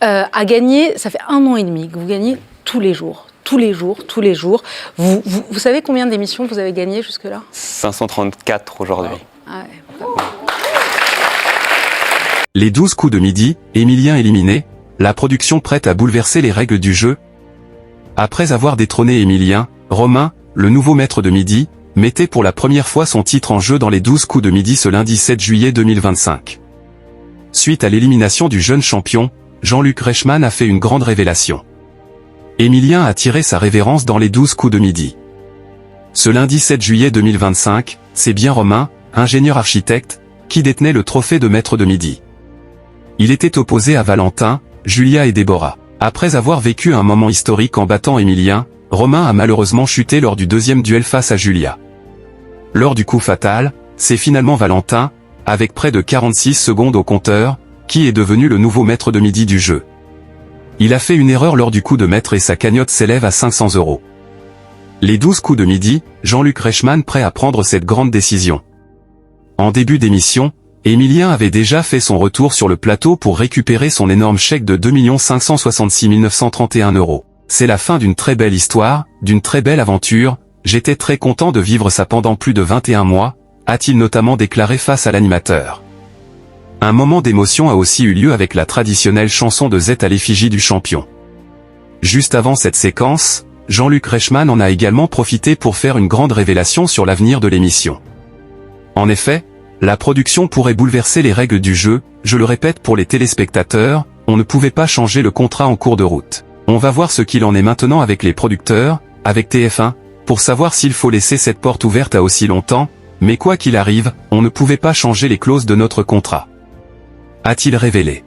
À gagner, ça fait 1 an et demi que vous gagnez tous les jours. Tous les jours. Vous savez combien d'émissions vous avez gagnées jusque-là? 534 aujourd'hui. Ah ouais. Les 12 coups de midi, Émilien éliminé, la production prête à bouleverser les règles du jeu. Après avoir détrôné Émilien, Romain, le nouveau maître de midi, mettait pour la première fois son titre en jeu dans les 12 coups de midi ce lundi 7 juillet 2025. Suite à l'élimination du jeune champion, Jean-Luc Reichmann a fait une grande révélation. Émilien a tiré sa révérence dans les 12 coups de midi. Ce lundi 7 juillet 2025, c'est bien Romain, ingénieur architecte, qui détenait le trophée de maître de midi. Il était opposé à Valentin, Julia et Déborah. Après avoir vécu un moment historique en battant Émilien, Romain a malheureusement chuté lors du deuxième duel face à Julia. Lors du coup fatal, c'est finalement Valentin, avec près de 46 secondes au compteur, qui est devenu le nouveau maître de midi du jeu. Il a fait une erreur lors du coup de maître et sa cagnotte s'élève à 500 €. Les 12 coups de midi, Jean-Luc Reichmann prêt à prendre cette grande décision. En début d'émission, Émilien avait déjà fait son retour sur le plateau pour récupérer son énorme chèque de 2 566 931 €. C'est la fin d'une très belle histoire, d'une très belle aventure, j'étais très content de vivre ça pendant plus de 21 mois, a-t-il notamment déclaré face à l'animateur. Un moment d'émotion a aussi eu lieu avec la traditionnelle chanson de Z à l'effigie du champion. Juste avant cette séquence, Jean-Luc Reichmann en a également profité pour faire une grande révélation sur l'avenir de l'émission. En effet, la production pourrait bouleverser les règles du jeu, je le répète pour les téléspectateurs, on ne pouvait pas changer le contrat en cours de route. On va voir ce qu'il en est maintenant avec les producteurs, avec TF1, pour savoir s'il faut laisser cette porte ouverte à aussi longtemps, mais quoi qu'il arrive, on ne pouvait pas changer les clauses de notre contrat. A-t-il révélé.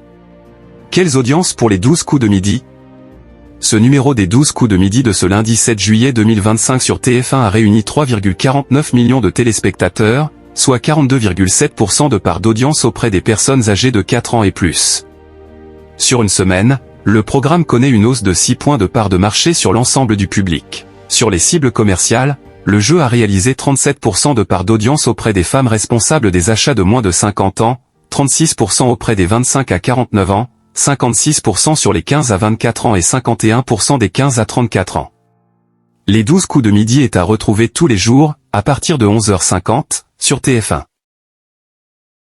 Quelles audiences pour les 12 coups de midi? Ce numéro des 12 coups de midi de ce lundi 7 juillet 2025 sur TF1 a réuni 3,49 millions de téléspectateurs, soit 42,7% de part d'audience auprès des personnes âgées de 4 ans et plus. Sur une semaine, le programme connaît une hausse de 6 points de part de marché sur l'ensemble du public. Sur les cibles commerciales, le jeu a réalisé 37% de part d'audience auprès des femmes responsables des achats de moins de 50 ans, 36% auprès des 25 à 49 ans, 56% sur les 15 à 24 ans et 51% des 15 à 34 ans. Les 12 coups de midi est à retrouver tous les jours, à partir de 11h50, sur TF1.